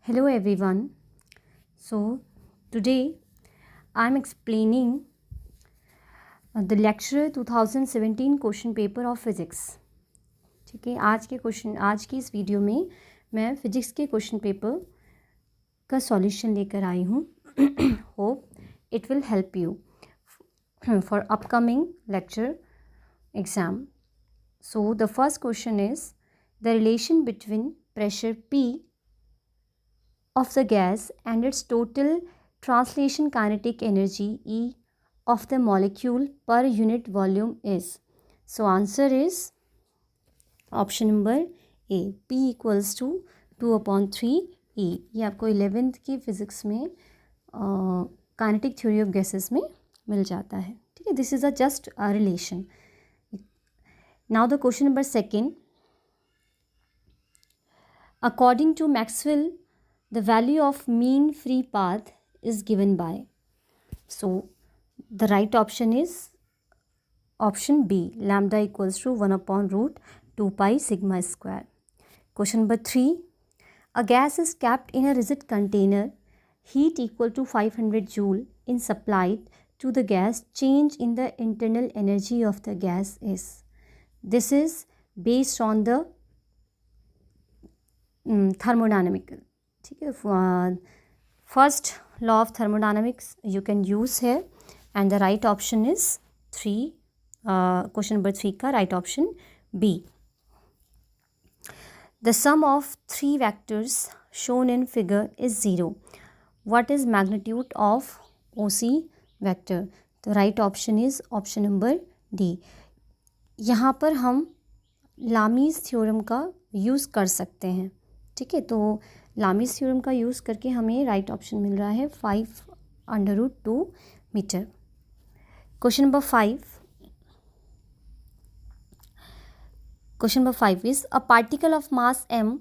Hello everyone. So today I am explaining the lecture 2017 question paper of physics. ठीक है, आज की इस वीडियो में मैं फ़िज़िक्स के क्वेश्चन पेपर का सॉल्यूशन लेकर आई हूँ. Hope it will help you for upcoming lecture exam. So the first question is the relation between pressure P of the gas and its total translation kinetic energy E of the molecule per unit volume is. So answer is option number A, P equals to 2/3 E. ये आपको 11th की physics में kinetic theory of gases में मिल जाता है. ठीक है, this is a just a relation. Now the question number second. According to Maxwell, the value of mean free path is given by. So the right option is option B, lambda equals to 1/√2 pi sigma square. Question number 3. A gas is kept in a rigid container. Heat equal to 500 joule in supplied to the gas. Change in the internal energy of the gas is. This is based on the thermodynamical. ठीक है, first law of thermodynamics you can use है and the right option is 3. Question number 3 का right option B. The sum of 3 vectors shown in figure is 0. What is magnitude of OC vector? तो right option is option number D. यहाँ पर हम लामीज़ theorem का use कर सकते हैं. ठीक है, तो लामीज़ थ्योरम का यूज़ करके हमें राइट ऑप्शन मिल रहा है 5/2 metre. Question number 5. Question number 5 is a particle of mass m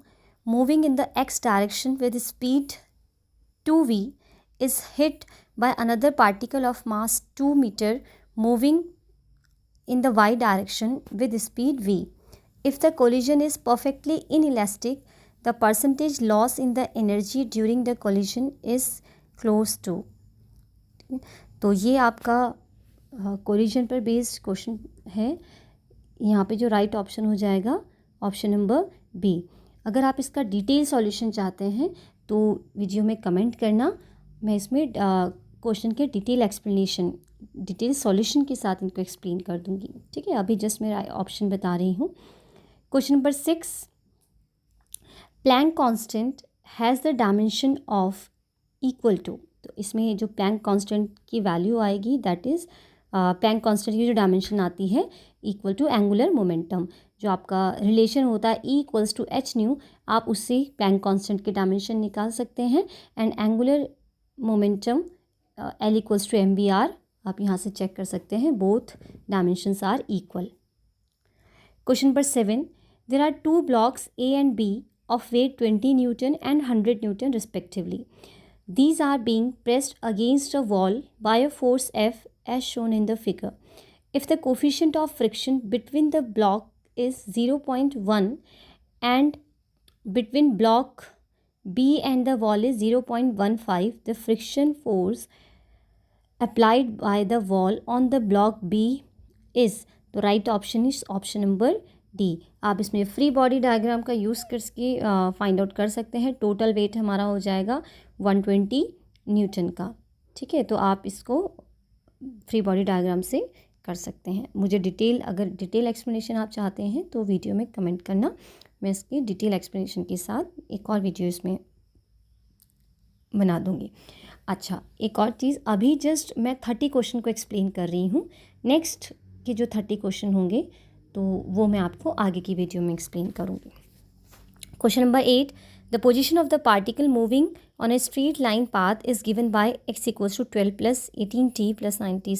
moving in the x direction with speed 2v is hit by another particle of mass 2 meter moving in the y direction with speed v. If the collision is perfectly inelastic, the percentage loss in the energy during the collision is close to. तो ये आपका collision पर based question है. यहाँ पे जो right option हो जाएगा ऑप्शन नंबर बी. अगर आप इसका डिटेल सॉल्यूशन चाहते हैं तो वीडियो में कमेंट करना. मैं इसमें क्वेश्चन के डिटेल एक्सप्लेनेशन डिटेल सॉल्यूशन के साथ इनको एक्सप्लेन कर दूँगी. ठीक है, अभी जस्ट मैं ऑप्शन बता रही हूँ. Question number 6. Planck constant has the dimension of equal to. तो इसमें जो प्लैंक कांस्टेंट की वैल्यू आएगी दैट इज़ प्लैंक कांस्टेंट की जो डायमेंशन आती है इक्वल टू एंगुलर मोमेंटम. जो आपका रिलेशन होता है E equals to h nu, आप उससे प्लैंक कांस्टेंट की डायमेंशन निकाल सकते हैं. And angular momentum L equals to mvr आप यहाँ से चेक कर सकते हैं. Both dimensions are equal. Question number 7. There are 2 blocks A and B of weight 20 Newton and 100 Newton respectively. These are being pressed against a wall by a force F as shown in the figure. If the coefficient of friction between the block is 0.1 and between block B and the wall is 0.15, the friction force applied by the wall on the block B is. The right option is option number D. आप इसमें free body diagram का use करके find out कर सकते हैं. Total weight हमारा हो जाएगा 120 न्यूटन का. ठीक है, तो आप इसको फ्री बॉडी डायग्राम से कर सकते हैं. मुझे अगर डिटेल एक्सप्लेनेशन आप चाहते हैं तो वीडियो में कमेंट करना. मैं इसकी डिटेल एक्सप्लेनेशन के साथ एक और वीडियो इसमें बना दूँगी. अच्छा, एक और चीज़, अभी जस्ट मैं 30 क्वेश्चन को एक्सप्लेन कर रही हूँ. नेक्स्ट के जो 30 क्वेश्चन होंगे तो वो मैं आपको आगे की वीडियो में एक्सप्लेन करूँगी. Question number 8. The position of the particle moving on a straight line path is given by x equals to 12 + 18t + 90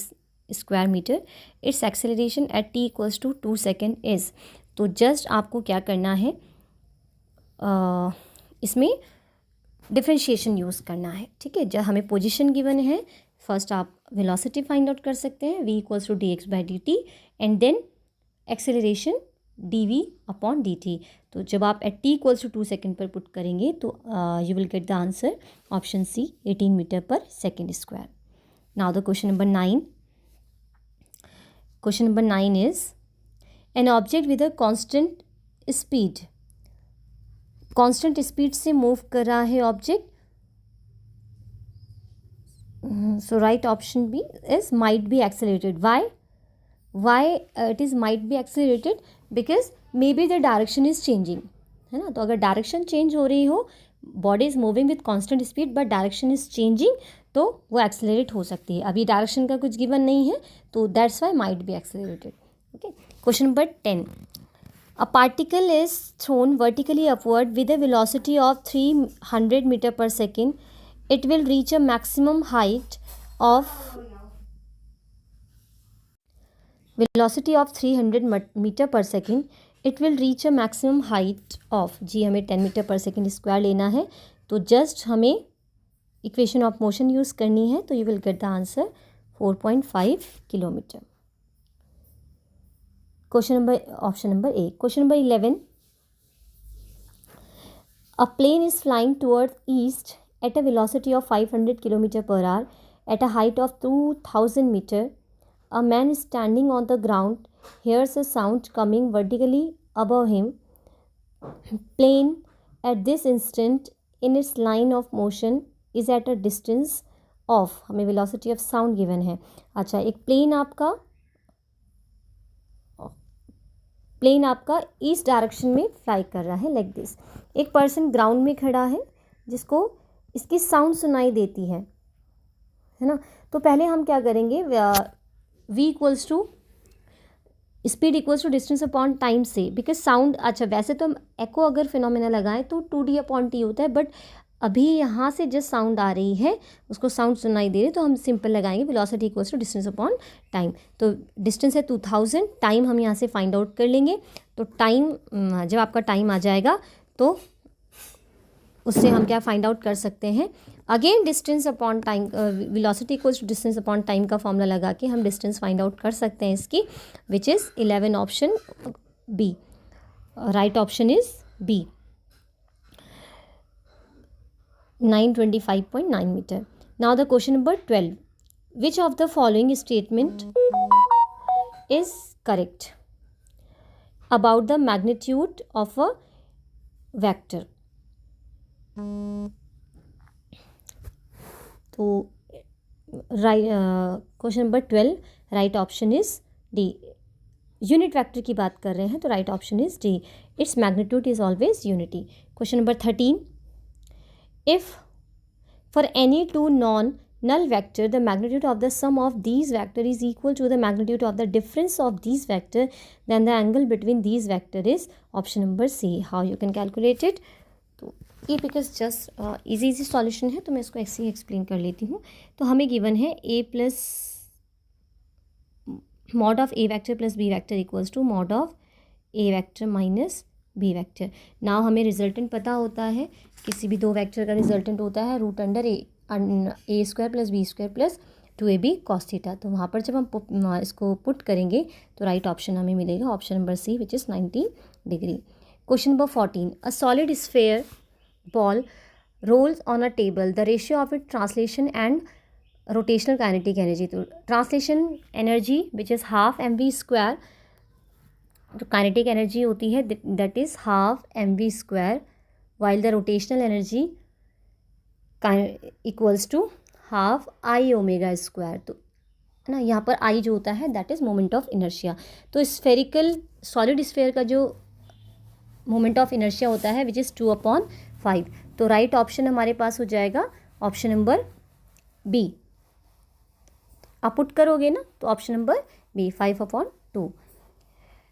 square metre. Its acceleration at t equals to 2 second is. तो just आपको क्या करना है, इसमें differentiation use करना है. ठीक है, जब हमें पोजीशन गिवन है, फर्स्ट आप वेलोसिटी फाइंड आउट कर सकते हैं v equals to dx/dt and then acceleration dv/dt। तो जब आप at t equals to 2 second पर पुट करेंगे तो you will get the answer option C 18 metre पर second square. Now the question number 9। Question number 9 is an object with a constant speed, constant speed से move कर रहा है object. So right option B is might be accelerated. Why it is might be accelerated? Because maybe the direction is changing, है ना। तो अगर direction change हो रही हो, body is moving with constant speed but direction is changing, तो वो accelerate हो सकती है। अभी डायरेक्शन का कुछ गिवन नहीं है, तो that's why might be accelerated. Okay, question number 10। A particle is thrown vertically upward with a velocity of 300 meter per second. It will reach a maximum height of 300 meter per second. It will reach a maximum height of, जी हमें 10 metre पर second square लेना है, तो just हमें equation of motion use करनी है, तो you will get the answer 4.5 kilometre. Question number option number A. Question number 11। A plane is flying toward east at a velocity of 500 km per hour at a height of 2000 meter. A man standing on the ground hears a sound coming vertically above him. Plane at this instant in its line of motion is at a distance of, हमें velocity of sound given है। अच्छा, एक plane आपका east direction में fly कर रहा है like this. एक पर्सन ग्राउंड में खड़ा है जिसको इसकी साउंड सुनाई देती है ना। तो पहले हम क्या करेंगे, v equals to speed equals to distance upon time से, बिकॉज साउंड, अच्छा वैसे तो हम एको अगर फिनोमेना लगाएं तो 2d/t होता है, बट अभी यहाँ से जस्ट साउंड आ रही है, उसको साउंड सुनाई दे रही है, तो हम सिंपल लगाएंगे velocity equals to distance upon time. तो डिस्टेंस है 2000, टाइम हम यहाँ से फाइंड आउट कर लेंगे। तो टाइम, जब आपका टाइम आ जाएगा तो उससे हम क्या फाइंड आउट कर सकते हैं, again distance upon time, velocity equals to distance upon time का फॉर्मूला लगा के हम डिस्टेंस फाइंड आउट कर सकते हैं इसकी, which is 11 option B. Right option is B, 925.9 metre. Now the question number 12। Which of the following statement is correct about the magnitude of a vector. तो question number 12, right option is D. Unit vector की बात कर रहे हैं, तो right option is D, its magnitude is always unity. Question number 13। If for any two non null vector the magnitude of the sum of these vector is equal to the magnitude of the difference of these vector, then the angle between these vector is option number C. How you can calculate it? तो ये because just easy solution है, तो मैं इसको ऐसे ही explain कर लेती हूँ। तो हमें गिवन है a plus mod of a vector plus b vector equals to mod of a vector minus b vector. Now हमें रिजल्टेंट पता होता है, किसी भी दो वेक्टर का रिजल्टेंट होता है root under A square plus B square plus 2ab cos theta. तो वहाँ पर जब हम इसको पुट करेंगे तो राइट ऑप्शन हमें मिलेगा option number C, which is 90 degree. Question number 14। A solid sphere ball rolls on a table, the ratio of it translation and rotational kinetic energy. तो translation energy which is half mv², जो kinetic energy होती है that is half mv², while the rotational energy equals to half I omega square. तो है ना, यहाँ पर I जो होता है that is moment of inertia. तो स्फेरिकल सॉलिड स्फेयर का जो मोमेंट ऑफ इनर्शिया होता है विच इज़ 2/5। तो राइट ऑप्शन हमारे पास हो जाएगा ऑप्शन नंबर बी। आप पुट करोगे ना तो option number B, 5/2।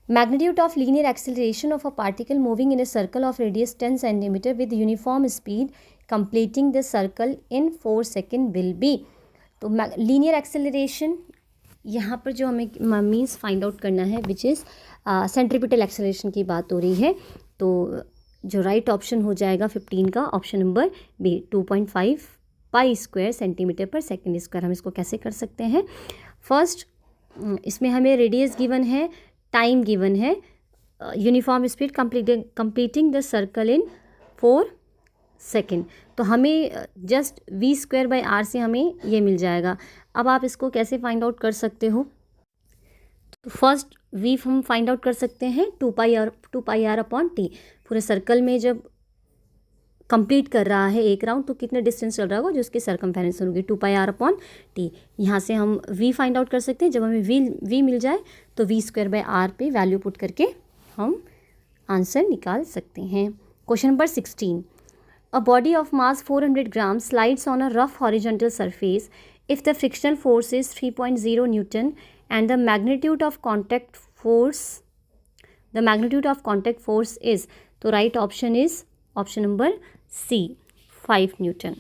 Magnitude of linear acceleration of a particle moving in a circle of radius 10 cm with uniform speed completing the circle in 4 seconds will be। तो linear acceleration यहाँ पर जो हमें means find out करना है which is centripetal acceleration की बात हो रही है। तो जो राइट ऑप्शन हो जाएगा 15 का option number B, 2.5 pi square centimetre per second square. हम इसको कैसे कर सकते हैं, फर्स्ट इसमें हमें रेडियस गिवन है, टाइम गिवन है, uniform speed completing the circle in 4 second. तो हमें जस्ट v²/r से हमें ये मिल जाएगा। अब आप इसको कैसे फाइंड आउट कर सकते हो? तो फर्स्ट v हम फाइंड आउट कर सकते हैं 2πr/t। पूरे सर्कल में जब कंप्लीट कर रहा है एक राउंड तो कितने डिस्टेंस चल रहा होगा जो उसकी सरकमफेरेंस होगी 2πr/t। यहाँ से हम v फाइंड आउट कर सकते हैं। जब हमें v मिल जाए तो v²/r पे वैल्यू पुट करके हम आंसर निकाल सकते हैं। Question number 16, a body of mass 400 gram slides on a rough horizontal surface if the frictional force is 3.0 newton and the magnitude of contact force is, तो right option is option number C 5 newton.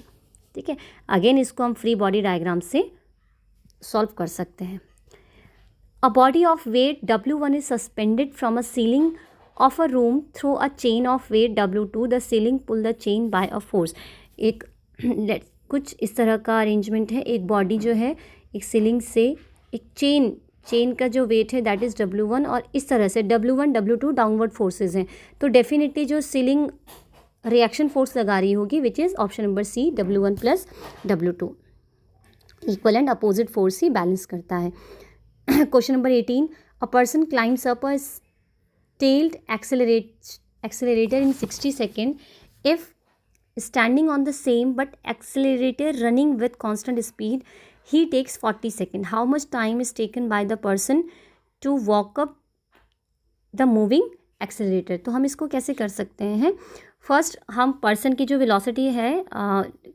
ठीक है, again इसको हम free body diagram से solve कर सकते हैं। A body of weight W1 is suspended from a ceiling of a room through a chain of weight W2, the ceiling pull the chain by a force. एक कुछ इस तरह का arrangement है। एक बॉडी जो है एक सीलिंग से एक चेन का जो वेट है दैट इज़ W1 और इस तरह से W1 W2 डाउनवर्ड फोर्सेज हैं। तो डेफिनेटली जो सीलिंग रिएक्शन फोर्स लगा रही होगी which is option number C W1 + W2। Equal and opposite force ही बैलेंस करता है। Question number 18, a person climbs up a stalled accelerator in 60 second if standing on the same but accelerator running with constant speed he takes 40 seconds. How much time is taken by the person to walk up the moving accelerator? तो हम इसको कैसे कर सकते हैं? First हम person की जो वेलोसिटी है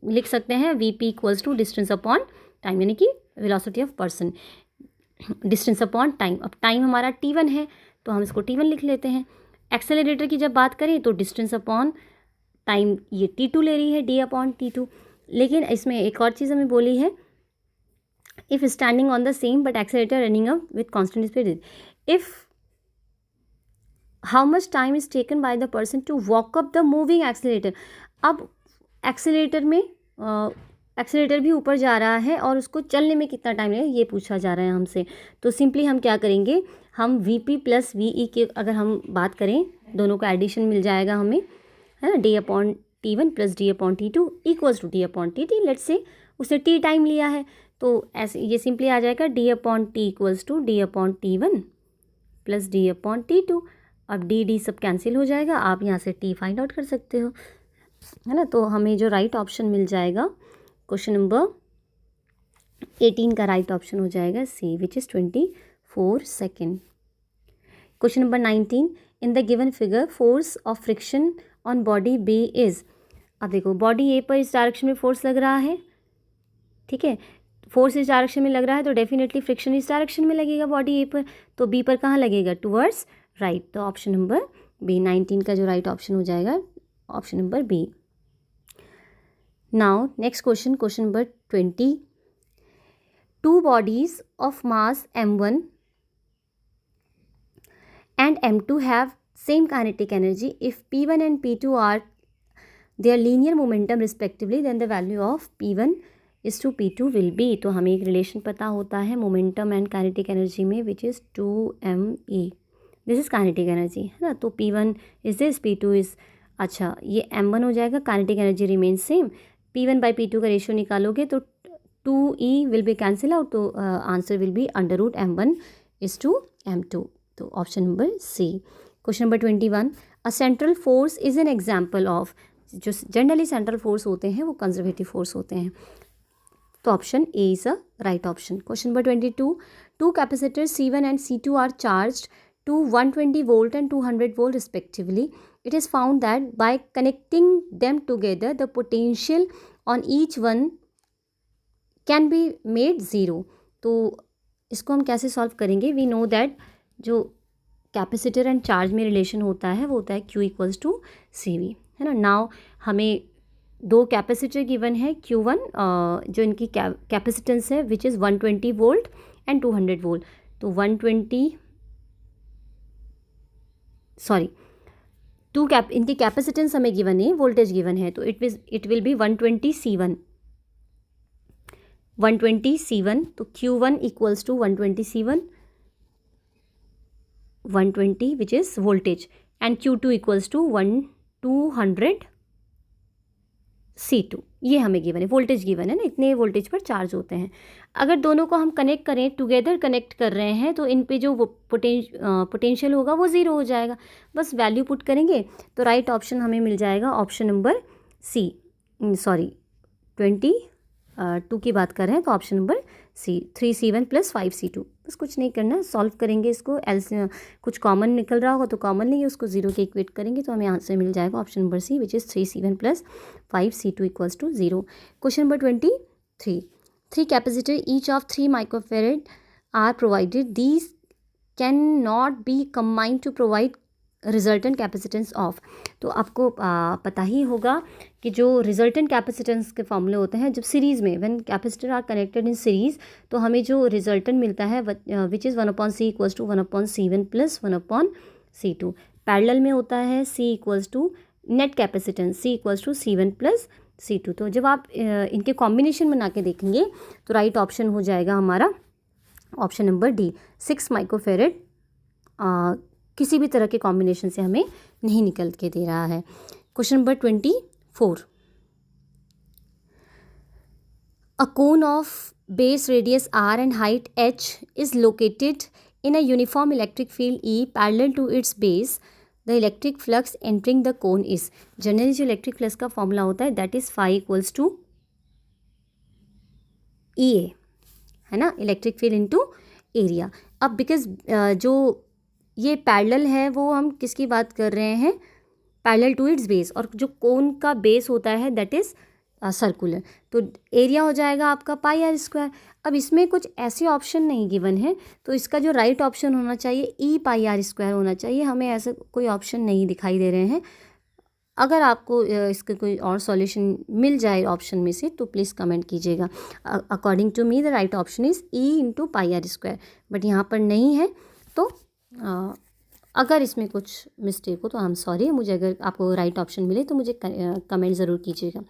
लिख सकते हैं vp = डिस्टेंस अपॉन टाइम, यानी कि velocity of person distance upon time. अब टाइम हमारा t1 है तो हम इसको t1 लिख लेते हैं। एक्सेलरेटर की जब बात करें तो डिस्टेंस अपॉन टाइम ये t2 ले रही है d/t2। लेकिन इसमें एक और चीज़ हमें बोली है, if standing on the same but accelerator running up with constant speed, if how much time is taken by the person to walk up the moving accelerator. अब एक्सेलरेटर भी ऊपर जा रहा है और उसको चलने में कितना टाइम लगेगा ये पूछा जा रहा है हमसे। तो सिंपली हम क्या करेंगे, हम vp + ve के अगर हम बात करें दोनों का एडिशन मिल जाएगा हमें, है ना, d/t1 + d/t2 = d/tt। Let's say उसने t टाइम लिया है तो ऐसे ये सिंपली आ जाएगा d/t = d/t1 + d/t2। अब d सब कैंसिल हो जाएगा, आप यहाँ से t फाइंड आउट कर सकते हो, है ना। तो हमें जो राइट ऑप्शन मिल जाएगा क्वेश्चन नंबर 18 का राइट ऑप्शन हो जाएगा C which is 24 second. Question number 19, in the given figure force of friction on body B is. अब देखो बॉडी ए पर इस डायरेक्शन में फोर्स लग रहा है, ठीक है, फोर्स इस डायरेक्शन में लग रहा है तो डेफिनेटली फ्रिक्शन इस डायरेक्शन में लगेगा बॉडी ए पर। तो बी पर कहाँ लगेगा, टुवर्ड्स राइट। तो ऑप्शन नंबर बी 19 का जो राइट ऑप्शन हो जाएगा option number B. Now next question, question number 20, two bodies of mass m1 and m2 have same kinetic energy. If p1 and p2 are their linear momentum respectively, then the value of p1 is to p2 will be। तो हमें एक relation पता होता है momentum and kinetic energy में which is 2me। This is kinetic energy, है ना। तो p1 is this, p2 is, अच्छा ये m1 हो जाएगा, kinetic energy remain same. p1/p2 का रेशियो निकालोगे तो 2e will be cancel out, तो answer will be √m1 is to m2। तो option number C. Question number 21, a central force is an example of, जो generally central force होते हैं वो conservative force होते हैं, तो option A is a right option. Question number 22, two capacitor C1 and C2 are charged to 120 volt and 200 volt respectively. It is found that by connecting them together the potential on each one can be made 0। तो इसको हम कैसे solve करेंगे, we know that जो capacitor and charge में relation होता है वो होता है Q = CV, है ना। नाउ हमें दो कैपेसिटर गिवन है Q1 जो इनकी कैपेसिटेंस है which is 120 volt and 200 volt. तो 120 इनकी कैपेसिटेंस हमें गिवन है, वोल्टेज गिवन है, तो इट विल बी 120 C1 तो Q1 = 120 C1 120 which is voltage and Q2 equals to 200 C2। ये हमें गिवन है, वोल्टेज गिवन है ना, इतने वोल्टेज पर चार्ज होते हैं। अगर दोनों को हम कनेक्ट करें, टुगेदर कनेक्ट कर रहे हैं, तो इन पे जो पोटेंशियल होगा वो ज़ीरो हो जाएगा। बस वैल्यू पुट करेंगे तो राइट ऑप्शन हमें मिल जाएगा ऑप्शन नंबर सी, सॉरी 22 की बात कर रहे हैं तो ऑप्शन नंबर सी, 3C1 + 5C2। बस कुछ नहीं करना, सॉल्व करेंगे इसको, कुछ कॉमन निकल रहा होगा तो कॉमन नहीं है, उसको जीरो के इक्वेट करेंगे तो हमें आंसर मिल जाएगा option number C which is 3C1 + 5C2 equals to 0। Question number 23, 3 capacitor each of 3 microfarad are provided, these can not be combined to provide resultant capacitance of. तो आपको पता ही होगा कि जो रिजल्टेंट कैपेसिटेंस के फॉर्मूले होते हैं, जब सीरीज़ में when capacitor are connected in series, तो हमें जो रिजल्टेंट मिलता है which is 1/c equals to 1/c1 + 1/c2। Parallel में होता है c equals to net capacitance, c equals to C1 + C2। तो जब आप इनके कॉम्बिनेशन बना के देखेंगे तो राइट ऑप्शन हो जाएगा हमारा ऑप्शन नंबर डी, 6 माइक्रोफेरेड किसी भी तरह के कॉम्बिनेशन से हमें नहीं निकल के दे रहा है। Question number 24, a cone of base radius r and height h is located in a uniform electric field E parallel to its base. The electric flux entering the cone is, generally जो electric flux का formula होता है that is phi equals to EA, है ना, electric field into area. अब because जो ये parallel है वो हम किसकी बात कर रहे हैं, पैरेलल टू इट्स बेस, और जो कोन का बेस होता है दैट इज़ सर्कुलर, तो एरिया हो जाएगा आपका πr²। अब इसमें कुछ ऐसे ऑप्शन नहीं गिवन है, तो इसका जो राइट ऑप्शन होना चाहिए E πr² होना चाहिए। हमें ऐसा कोई ऑप्शन नहीं दिखाई दे रहे हैं। अगर आपको इसका कोई और सॉल्यूशन मिल जाए ऑप्शन में से तो प्लीज़ कमेंट कीजिएगा। According to me the right option is E × πr², but यहाँ पर नहीं है। तो अगर इसमें कुछ मिस्टेक हो तो आई एम सॉरी, मुझे अगर आपको राइट ऑप्शन मिले तो मुझे कमेंट ज़रूर कीजिएगा।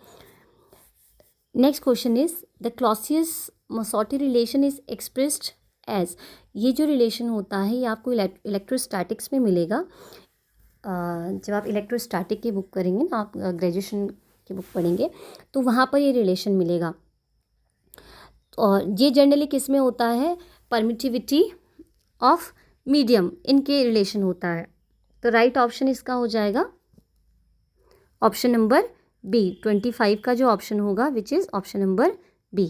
Next question is the Clausius Mossotti relation is expressed as. ये जो रिलेशन होता है ये आपको इलेक्ट्रोस्टैटिक्स में मिलेगा। जब आप इलेक्ट्रोस्टैटिक की बुक करेंगे ना, आप ग्रेजुएशन की बुक पढ़ेंगे तो वहाँ पर ये रिलेशन मिलेगा। और ये जनरली किस में होता है, परमिटिविटी ऑफ मीडियम, इनके रिलेशन होता है। तो राइट ऑप्शन इसका हो जाएगा ऑप्शन नंबर बी, 25 का जो ऑप्शन होगा which is option number B,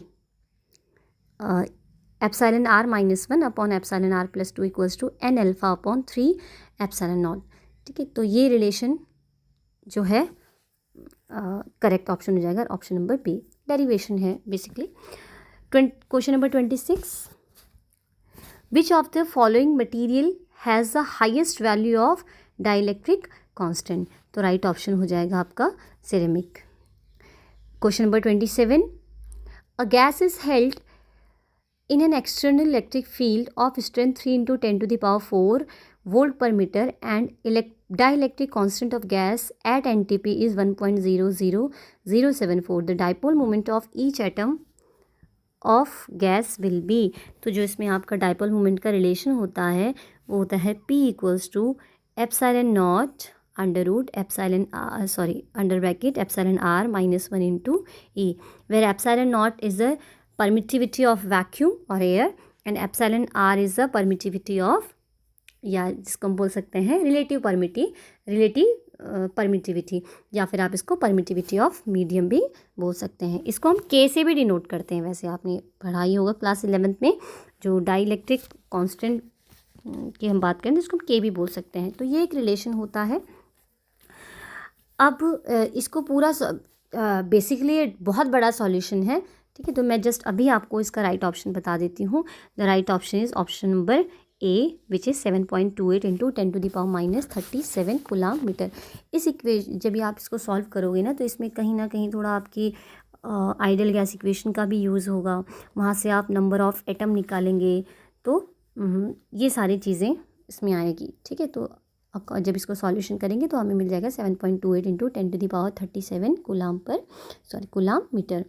epsilon r - 1 upon epsilon r + 2 equals to n α/3 epsilon naught. ठीक है, तो ये रिलेशन जो है करेक्ट ऑप्शन हो जाएगा ऑप्शन नंबर बी, डेरिवेशन है basically. Question number 26, which of the following material has the highest value of dielectric constant. तो राइट ऑप्शन हो जाएगा आपका ceramic. Question number 27, a gas is held in an external electric field of strength 3 × 10⁴ volt per meter and dielectric constant of gas at NTP is 1.00074. The dipole moment of each atom of gas will be। तो जो इसमें आपका dipole moment का relation होता है वो होता है P equals to epsilon naught √epsilon under bracket epsilon r -1 × E, where epsilon naught is the permittivity of vacuum or air and epsilon r is the permittivity of, या जिसको हम बोल सकते हैं relative permittivity, या फिर आप इसको permittivity of medium भी बोल सकते हैं। इसको हम K से भी डिनोट करते हैं, वैसे आपने पढ़ा ही होगा क्लास 11th में, जो डाइलेक्ट्रिक कांस्टेंट की हम बात करें तो इसको हम K भी बोल सकते हैं। तो ये एक रिलेशन होता है। अब इसको पूरा बेसिकली बहुत बड़ा सॉल्यूशन है, ठीक है, तो मैं जस्ट अभी आपको इसका राइट ऑप्शन बता देती हूँ। The right option is option number A which is 7.28 × 10⁻³ coulomb metre. इस इक्वेशन जब भी आप इसको सॉल्व करोगे ना तो इसमें कहीं ना कहीं थोड़ा आपकी आइडियल गैस इक्वेशन का भी यूज़ होगा, वहाँ से आप नंबर ऑफ़ एटम निकालेंगे, तो ये सारी चीज़ें इसमें आएगी। ठीक है, तो जब इसको सॉल्यूशन करेंगे तो हमें मिल जाएगा 7.28 × 10⁻³ coulomb metre.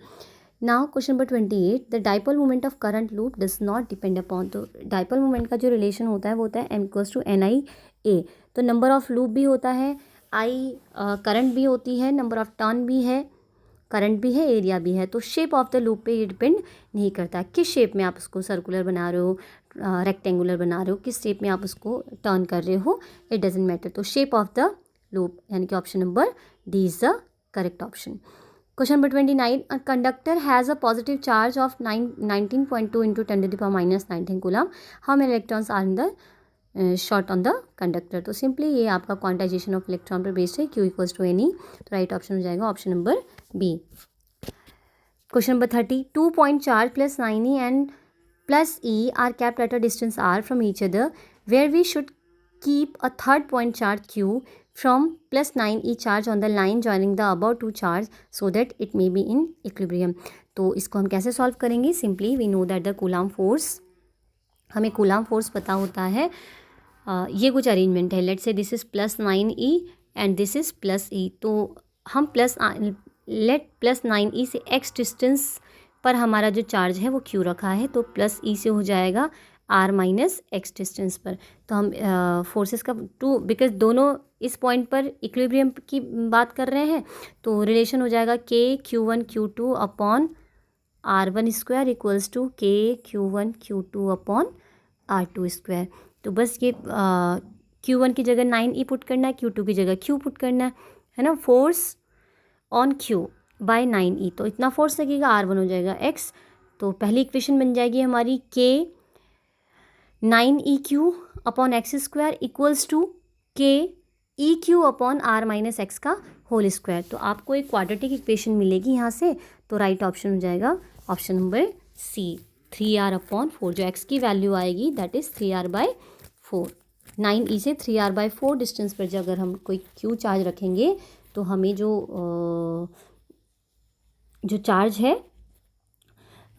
Now question number 28, the dipole moment of current loop does not depend upon. तो डाइपोल मोमेंट का जो रिलेशन होता है वो होता है m=ni_a। तो नंबर ऑफ लूप भी होता है, आई करंट भी होती है, नंबर ऑफ टर्न भी है, करंट भी है, एरिया भी है। तो शेप ऑफ द लूप पे ये डिपेंड नहीं करता, किस शेप में आप उसको सर्कुलर बना रहे हो, रेक्टेंगुलर बना रहे हो, किस शेप में आप उसको टर्न कर रहे हो, इट डजेंट मैटर। तो शेप ऑफ द लूप यानी कि option number D is the correct option. Question number 29, a conductor has a positive charge of 19.2 into 10 to the power minus 19 coulomb. How many electrons are in the short on the conductor? तो simply ये आपका quantization of electron पर based है, Q equals to NE। तो right option हो जाएगा option number B. Question number 30, 2 point charge plus 9E and plus E are kept at a distance r from each other, where we should keep a third point charge Q from plus 9E charge on the line joining the above two charge so that it may be in equilibrium। तो इसको हम कैसे solve करेंगे? Simply we know that the coulomb force, हमें coulomb force पता होता है। ये कुछ अरेंजमेंट है, let's say this is plus 9E and this is plus E। तो हम लेट प्लस 9E से x डिस्टेंस पर हमारा जो चार्ज है वो Q रखा है, तो प्लस E से हो जाएगा r माइनस एक्स डिस्टेंस पर। तो हम फोर्सेस का टू, बिकॉज दोनों इस पॉइंट पर इक्विलिब्रियम की बात कर रहे हैं, तो रिलेशन हो जाएगा K_Q1 Q2 upon R1 square equals to K_Q1 Q2 upon R2 square. तो बस ये Q1 की जगह 9E पुट करना है, Q2 की जगह Q पुट करना है ना। Force on Q bye 9E, तो इतना फोर्स लगेगा, R1 हो जाएगा x। तो पहली इक्वेशन बन जाएगी हमारी K9EQ upon x square equals to KEQ upon R minus x का होल स्क्वायर। तो आपको एक क्वाड्रेटिक इक्वेशन मिलेगी यहाँ से। तो राइट ऑप्शन हो जाएगा ऑप्शन नंबर सी, 3r अपॉन 4। जो x की वैल्यू आएगी दैट इज़ 3r/4। 9E से 3r/4 डिस्टेंस पर अगर हम कोई Q चार्ज रखेंगे तो हमें जो चार्ज है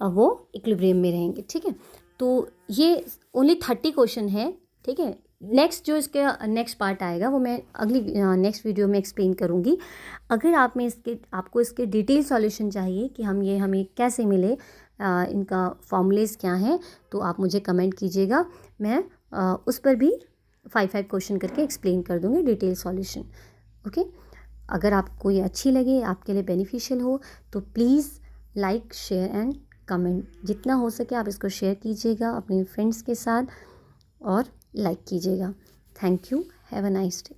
वो इक्विलिब्रियम में रहेंगे। ठीक है, तो ये ओनली 30 क्वेश्चन है। ठीक है, नेक्स्ट जो इसके नेक्स्ट पार्ट आएगा वो मैं अगली नेक्स्ट वीडियो में एक्सप्लेन करूँगी। अगर आपको इसके डिटेल सॉल्यूशन चाहिए कि हमें कैसे मिले, इनका फॉर्मूलेस क्या हैं, तो आप मुझे कमेंट कीजिएगा, मैं उस पर भी 5 क्वेश्चन करके एक्सप्लेन कर दूँगी डिटेल सॉल्यूशन। ओके, अगर आपको ये अच्छी लगे, आपके लिए बेनिफिशियल हो, तो please like, share and comment. जितना हो सके आप इसको शेयर कीजिएगा अपने फ्रेंड्स के साथ और लाइक कीजिएगा। Thank you, have a nice day.